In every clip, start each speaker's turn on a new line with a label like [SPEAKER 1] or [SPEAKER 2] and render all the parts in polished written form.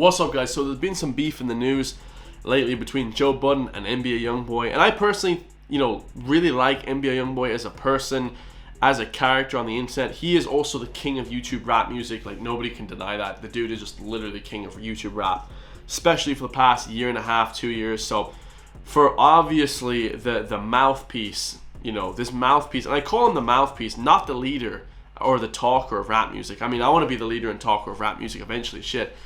[SPEAKER 1] What's up, guys? So there's been some beef in the news lately between Joe Budden and NBA YoungBoy, and I personally, really like NBA YoungBoy as a person, as a character on the internet. He is also the king of YouTube rap music. Like, nobody can deny that. The dude is just literally the king of YouTube rap, especially for the past year and a half, 2 years. So for obviously the mouthpiece, this mouthpiece, and I call him the mouthpiece, not the leader or the talker of rap music. I mean, I want to be the leader and talker of rap music eventually, shit.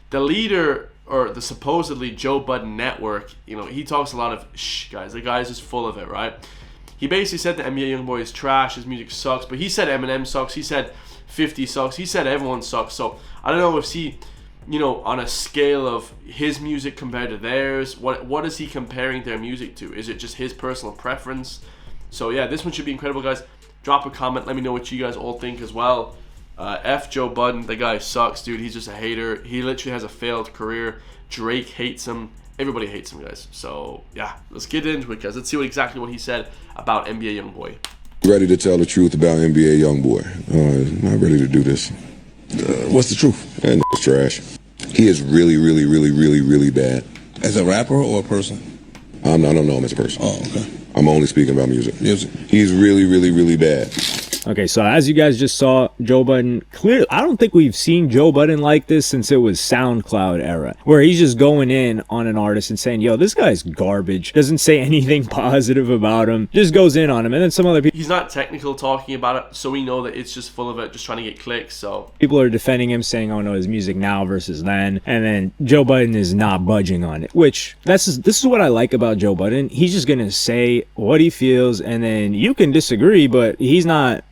[SPEAKER 1] The leader, or the supposedly Joe Budden network, he talks a lot of guys. The guy's just full of it, right? He basically said that NBA YoungBoy is trash, his music sucks, but he said Eminem sucks, he said 50 sucks, he said everyone sucks. So I don't know if he, on a scale of his music compared to theirs, what is he comparing their music to? Is it just his personal preference? So yeah, this one should be incredible, guys. Drop a comment, let me know what you guys all think as well. F Joe Budden, the guy sucks, dude. He's just a hater. He literally has a failed career. Drake hates him. Everybody hates him, guys. So yeah, let's get into it, guys. Let's see exactly what he said about NBA YoungBoy.
[SPEAKER 2] Ready to tell the truth about NBA YoungBoy. Not ready to do this. What's the truth? And it's trash. He is really, really, really, really, really bad.
[SPEAKER 3] As a rapper or a person?
[SPEAKER 2] I don't know him as a person.
[SPEAKER 3] Oh, okay.
[SPEAKER 2] I'm only speaking about music.
[SPEAKER 3] Music.
[SPEAKER 2] He's really, really, really bad.
[SPEAKER 4] Okay, so as you guys just saw, Joe Budden, clearly, I don't think we've seen Joe Budden like this since it was SoundCloud era, where he's just going in on an artist and saying, yo, this guy's garbage, doesn't say anything positive about him, just goes in on him. And then some other people,
[SPEAKER 1] he's not technical talking about it, so we know that it's just full of it, just trying to get clicks. So
[SPEAKER 4] people are defending him, saying, oh no, his music now versus then. And then Joe Budden is not budging on it, which this is what I like about Joe Budden. He's just gonna say what he feels, and then you can disagree, but he's not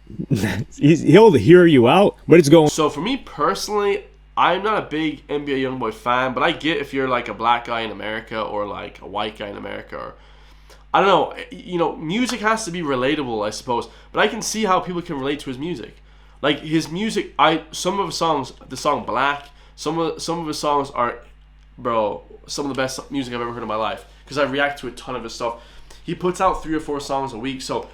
[SPEAKER 4] he'll hear you out, but it's going.
[SPEAKER 1] So for me personally, I'm not a big NBA YoungBoy fan, but I get if you're like a black guy in America or like a white guy in America, or I don't know, music has to be relatable, I suppose, but I can see how people can relate to his music. Like his music, some of his songs, the song Black, some of his songs are, some of the best music I've ever heard in my life, because I react to a ton of his stuff. He puts out 3 or 4 songs a week, so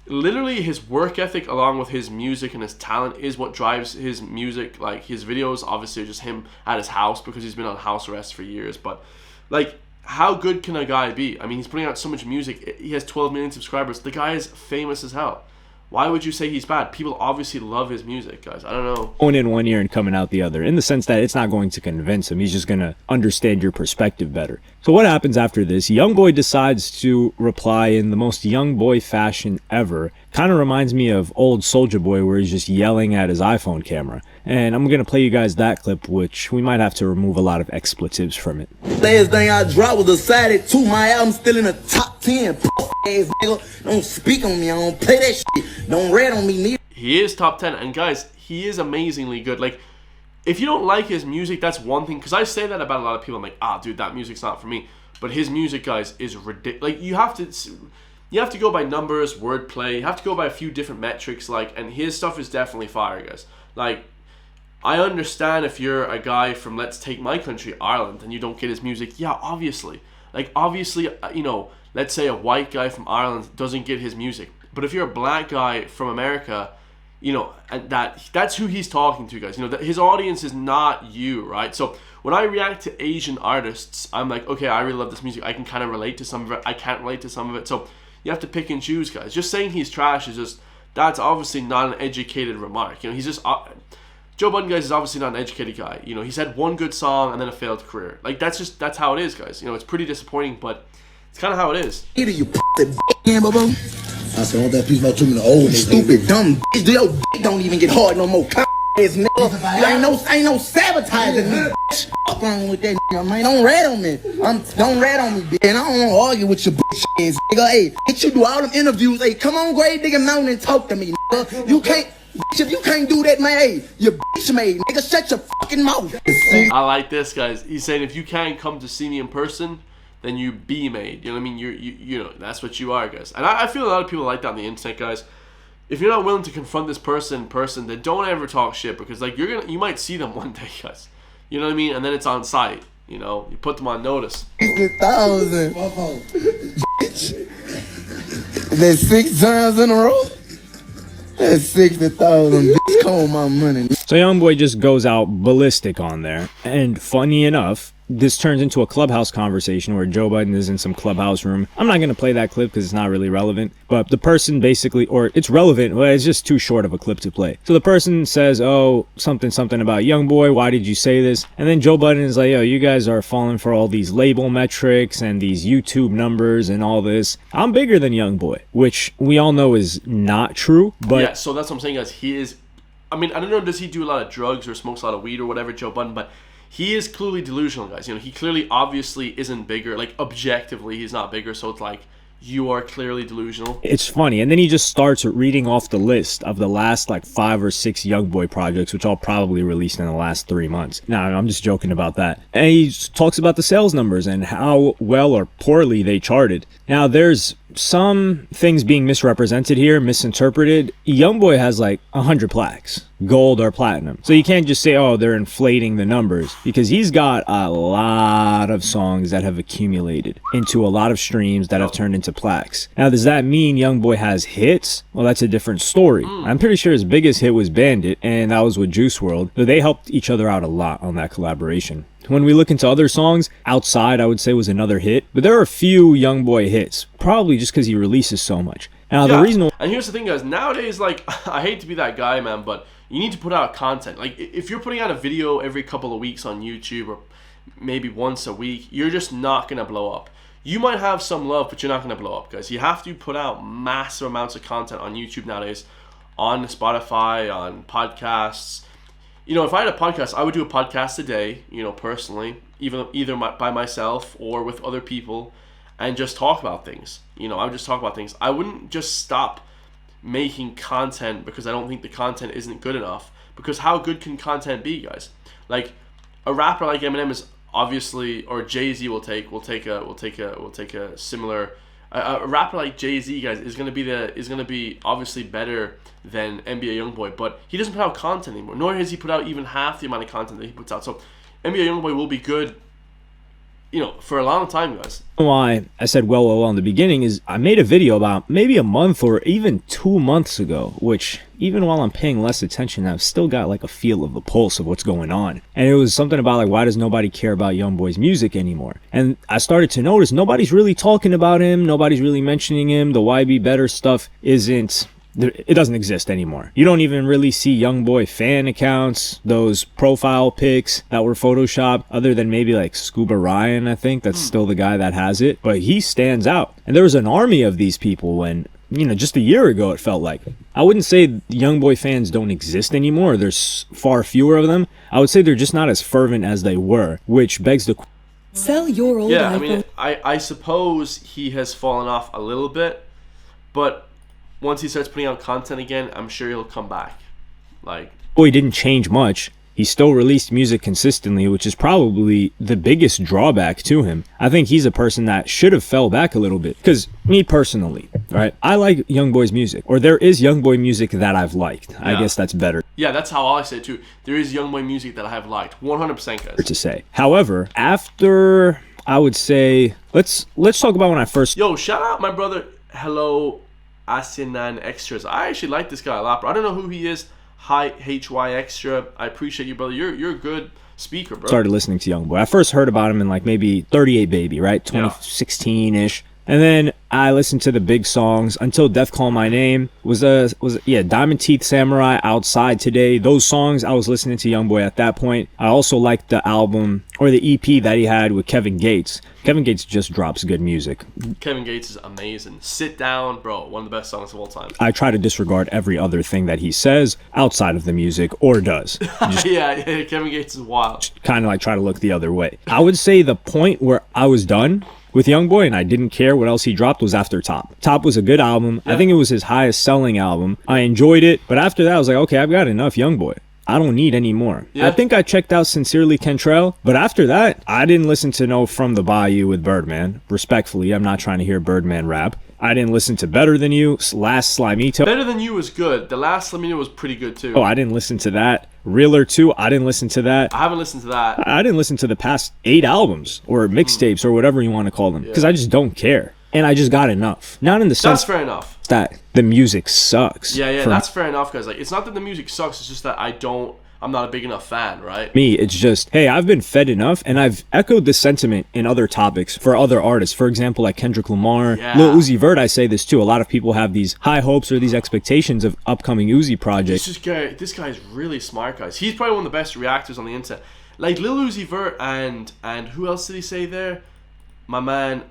[SPEAKER 1] literally his work ethic along with his music and his talent is what drives his music. Like his videos obviously are just him at his house because he's been on house arrest for years, but like, how good can a guy be? I mean, he's putting out so much music. He has 12 million subscribers. The guy is famous as hell. Why would you say he's bad? People obviously love his music, guys. I don't know.
[SPEAKER 4] Going in one ear and coming out the other, in the sense that it's not going to convince him. He's just going to understand your perspective better. So what happens after this? YoungBoy decides to reply in the most YoungBoy fashion ever. Kind of reminds me of old Soulja Boy, where he's just yelling at his iPhone camera. And I'm going to play you guys that clip, which we might have to remove a lot of expletives from it.
[SPEAKER 5] Last thing I dropped was decided to my album still in the top 10. Ass nigga, don't speak on me. I don't play that shit. Don't read on me neither.
[SPEAKER 1] He is top 10, and guys, he is amazingly good. Like, if you don't like his music, that's one thing, because I say that about a lot of people. I'm like, dude, that music's not for me. But his music, guys, is ridiculous. Like, you have to go by numbers, wordplay. You have to go by a few different metrics. Like, and his stuff is definitely fire, guys. Like, I understand if you're a guy from, let's take my country, Ireland, and you don't get his music. Yeah, obviously. Like, obviously, let's say a white guy from Ireland doesn't get his music. But if you're a black guy from America, and that's who he's talking to, guys. His audience is not you, right? So when I react to Asian artists, I'm like, okay, I really love this music. I can kind of relate to some of it. I can't relate to some of it. So you have to pick and choose, guys. Just saying he's trash is just, that's obviously not an educated remark. He's just, Joe Budden, guys, is obviously not an educated guy. He's had one good song and then a failed career. Like, that's how it is, guys. It's pretty disappointing, but it's kind of how it is.
[SPEAKER 5] Either you I said, all that piece about too many old stupid dumb bitch. Your dick don't even get hard no more. Ass nigga. Ain't no sabotaging me. Fuck wrong with that nigga, man. Don't rat on me. Don't rat on me, bitch. And I don't want to argue with your bitch ass nigga. Hey, bitch, you do all them interviews. Hey, come on, Grave Digger Mountain and talk to me, nigga. You can't. Bitch, if you can't do that, man, hey, you bitch made, nigga, shut your fucking mouth.
[SPEAKER 1] I like this, guys. He's saying if you can't come to see me in person, then you be made. You know what I mean? You that's what you are, guys. And I feel a lot of people like that on the internet, guys. If you're not willing to confront this person in person, then don't ever talk shit, because like you might see them one day, guys. You know what I mean? And then it's on site. You put them on notice.
[SPEAKER 5] 1,000. Bitch. That's 6 times in a row. That's 60,000. Bitch, call my money.
[SPEAKER 4] So YoungBoy just goes out ballistic on there. And funny enough, this turns into a Clubhouse conversation where Joe Budden is in some Clubhouse room. I'm not going to play that clip because it's not really relevant. But the person basically, or it's relevant, but it's just too short of a clip to play. So the person says, oh, something about YoungBoy. Why did you say this? And then Joe Budden is like, yo, you guys are falling for all these label metrics and these YouTube numbers and all this. I'm bigger than YoungBoy, which we all know is not true. But
[SPEAKER 1] yeah, so that's what I'm saying, guys. He is, I mean, I don't know, does he do a lot of drugs or smokes a lot of weed or whatever, Joe Budden, but he is clearly delusional, guys. You know, he clearly, obviously isn't bigger. Like, objectively, he's not bigger. So it's like, you are clearly delusional.
[SPEAKER 4] It's funny. And then he just starts reading off the list of the last, like, 5 or 6 YoungBoy projects, which all probably released in the last 3 months. No, I'm just joking about that. And he talks about the sales numbers and how well or poorly they charted. Now, there's some things being misrepresented here, misinterpreted. YoungBoy has like 100 plaques, gold or platinum. So you can't just say, oh, they're inflating the numbers, because he's got a lot of songs that have accumulated into a lot of streams that have turned into plaques. Now, does that mean YoungBoy has hits? Well, that's a different story. I'm pretty sure his biggest hit was Bandit, and that was with Juice WRLD. So they helped each other out a lot on that collaboration. When we look into other songs, Outside, I would say, was another hit. But there are a few YoungBoy hits, probably just because he releases so much. Now, the reason...
[SPEAKER 1] And here's the thing, guys. Nowadays, like, I hate to be that guy, man, but you need to put out content. Like, if you're putting out a video every couple of weeks on YouTube or maybe once a week, you're just not going to blow up. You might have some love, but you're not going to blow up, guys. You have to put out massive amounts of content on YouTube nowadays, on Spotify, on podcasts. You know, if I had a podcast, I would do a podcast a day, you know, personally, either by myself or with other people, and just talk about things. You know, I would just talk about things. I wouldn't just stop making content because I don't think the content isn't good enough. Because how good can content be, guys? Like, a rapper like Eminem is obviously, or Jay-Z will take a similar. A rapper like Jay-Z, guys, is gonna be obviously better than NBA YoungBoy, but he doesn't put out content anymore. Nor has he put out even half the amount of content that he puts out. So NBA YoungBoy will be good, you know, for a long time, guys.
[SPEAKER 4] Why I said well in the beginning is I made a video about maybe a month or even 2 months ago, which even while I'm paying less attention, I've still got like a feel of the pulse of what's going on. And it was something about like, why does nobody care about YoungBoy's music anymore? And I started to notice nobody's really talking about him. Nobody's really mentioning him. The YB Better stuff it doesn't exist anymore. You don't even really see YoungBoy fan accounts, those profile pics that were photoshopped, other than maybe like Scuba Ryan, I think. That's still the guy that has it. But he stands out. And there was an army of these people when, you know, just a year ago it felt like. I wouldn't say YoungBoy fans don't exist anymore. There's far fewer of them. I would say they're just not as fervent as they were, which begs the question.
[SPEAKER 6] Sell your old
[SPEAKER 1] iPhone. I mean, I suppose he has fallen off a little bit, but once he starts putting out content again, I'm sure he'll come back. Like,
[SPEAKER 4] Boy didn't change much. He still released music consistently, which is probably the biggest drawback to him. I think he's a person that should have fell back a little bit. Because me personally, right, I like YoungBoy's music. Or there is YoungBoy music that I've liked. Yeah. I guess that's better.
[SPEAKER 1] Yeah, that's how I say it too. There is YoungBoy music that I have liked. 100%, guys.
[SPEAKER 4] To say. However, after, I would say, let's talk about when I first...
[SPEAKER 1] Yo, shout out my brother, Hello Asinan Extras. I actually like this guy a lot, bro. I don't know who he is. Hi HY Extra. I appreciate you, brother. You're a good speaker, bro.
[SPEAKER 4] Started listening to YoungBoy. I first heard about him in like maybe 38 Baby, right? 2016-ish. And then I listened to the big songs until Death Call My Name. Was Diamond Teeth Samurai, Outside Today. Those songs, I was listening to YoungBoy at that point. I also liked the album or the EP that he had with Kevin Gates. Kevin Gates just drops good music.
[SPEAKER 1] Kevin Gates is amazing. Sit Down, bro. One of the best songs of all time.
[SPEAKER 4] I try to disregard every other thing that he says outside of the music or does.
[SPEAKER 1] Yeah, Kevin Gates is wild.
[SPEAKER 4] Kind of like try to look the other way. I would say the point where I was done with YoungBoy and I didn't care what else he dropped was after Top. Top was a good album. Yeah. I think it was his highest selling album. I enjoyed it, but after that I was like, okay, I've got enough YoungBoy. I don't need any more. Yeah. I think I checked out Sincerely Kentrell, but after that, I didn't listen to no From the Bayou with Birdman. Respectfully, I'm not trying to hear Birdman rap. I didn't listen to Better Than You, Last Slimito.
[SPEAKER 1] Better Than You was good. The Last Slimito was pretty good too.
[SPEAKER 4] Oh, I didn't listen to that. Realer 2, I didn't listen to that.
[SPEAKER 1] I haven't listened to that.
[SPEAKER 4] I didn't listen to the past 8 albums or mixtapes or whatever you want to call them because I just don't care. and I just got enough. Not in the sense
[SPEAKER 1] That's fair enough.
[SPEAKER 4] that the music sucks.
[SPEAKER 1] Yeah,
[SPEAKER 4] for
[SPEAKER 1] that's fair enough, guys. Like, it's not that the music sucks, it's just that I'm not a big enough fan, right?
[SPEAKER 4] me. It's just, hey, I've been fed enough, and I've echoed this sentiment in other topics for other artists. For example, like Kendrick Lamar,
[SPEAKER 1] Yeah.
[SPEAKER 4] Lil Uzi Vert. I say this too. A lot of people have these high hopes or these expectations of upcoming Uzi projects.
[SPEAKER 1] This guy's really smart, guys. He's probably one of the best reactors on the internet. Like Lil Uzi Vert and who else did he say there? My man,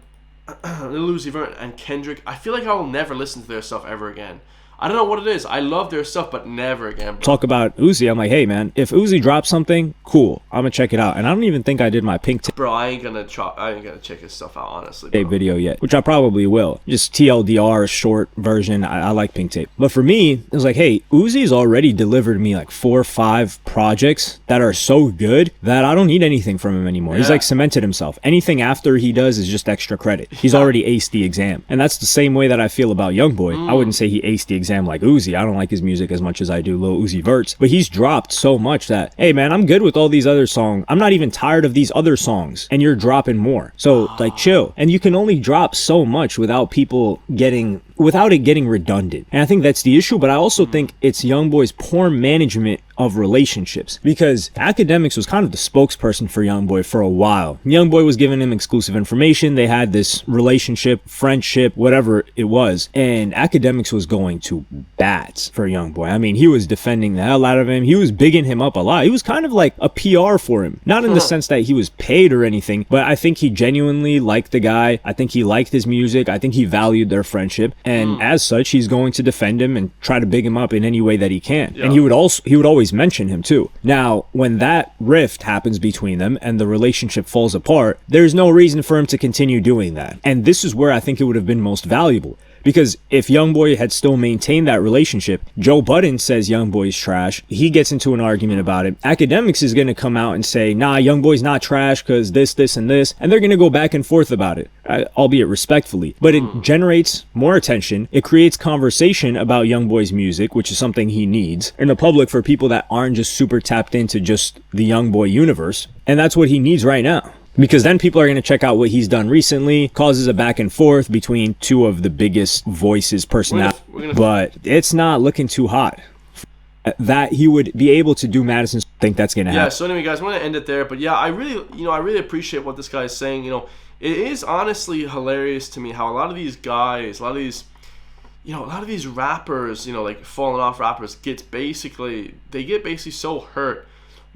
[SPEAKER 1] Lil Uzi Vert and Kendrick. I feel like I will never listen to their stuff ever again. I don't know what it is. I love their stuff, but never again, bro.
[SPEAKER 4] Talk about Uzi. I'm like, hey man, if Uzi drops something, cool, I'm gonna check it out. And I don't even think I did my Pink Tape
[SPEAKER 1] Bro, I ain't gonna check his stuff out, honestly, bro.
[SPEAKER 4] video yet, which I probably will. Just TLDR, short version. I like Pink Tape. But for me, it was like, hey, Uzi's already delivered me like 4 or 5 projects that are so good that I don't need anything from him anymore. He's
[SPEAKER 1] Yeah.
[SPEAKER 4] like cemented himself. Anything after he does is just extra credit. He's already aced the exam. And that's the same way that I feel about YoungBoy. I wouldn't say he aced the exam like Uzi. I don't like his music as much as I do Lil Uzi Vert's, but he's dropped so much that, hey man, I'm good with all these other songs. I'm not even tired of these other songs, and you're dropping more. So like, chill. And you can only drop so much without it getting redundant. And I think that's the issue, but I also think it's YoungBoy's poor management of relationships, because Academics was kind of the spokesperson for YoungBoy for a while. YoungBoy was giving him exclusive information. They had this relationship, friendship, whatever it was, and Academics was going to bat for YoungBoy. I mean, he was defending the hell out of him. He was bigging him up a lot. He was kind of like a PR for him, not in the sense that he was paid or anything, but I think he genuinely liked the guy. I think he liked his music. I think he valued their friendship, and as such, he's going to defend him and try to big him up in any way that he can.
[SPEAKER 1] Yeah.
[SPEAKER 4] And he would always mention him too. Now, when that rift happens between them and the relationship falls apart, there's no reason for him to continue doing that. And this is where I think it would have been most valuable. Because if YoungBoy had still maintained that relationship, Joe Budden says YoungBoy's trash. He gets into an argument about it. Academics is going to come out and say, nah, YoungBoy's not trash because this, and this. And they're going to go back and forth about it, albeit respectfully. But it generates more attention. It creates conversation about YoungBoy's music, which is something he needs in the public for people that aren't just super tapped into just the YoungBoy universe. And that's what he needs right now. Because then people are going to check out what he's done recently, causes a back and forth between two of the biggest voices, personalities. But it's not looking too hot that he would be able to do Madison. I think that's going to happen.
[SPEAKER 1] Yeah, so anyway, guys, I'm going to end it there. But yeah, I really appreciate what this guy is saying. It is honestly hilarious to me how a lot of these guys, a lot of these rappers, like fallen off rappers, get basically so hurt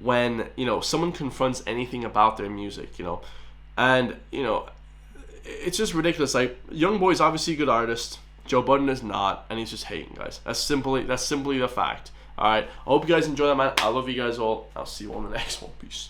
[SPEAKER 1] when someone confronts anything about their music, and it's just ridiculous. Like, YoungBoy's obviously a good artist, Joe Budden is not, and he's just hating, guys. That's simply the fact. All right, I hope you guys enjoy that, man. I love you guys all. I'll see you on the next one. Peace.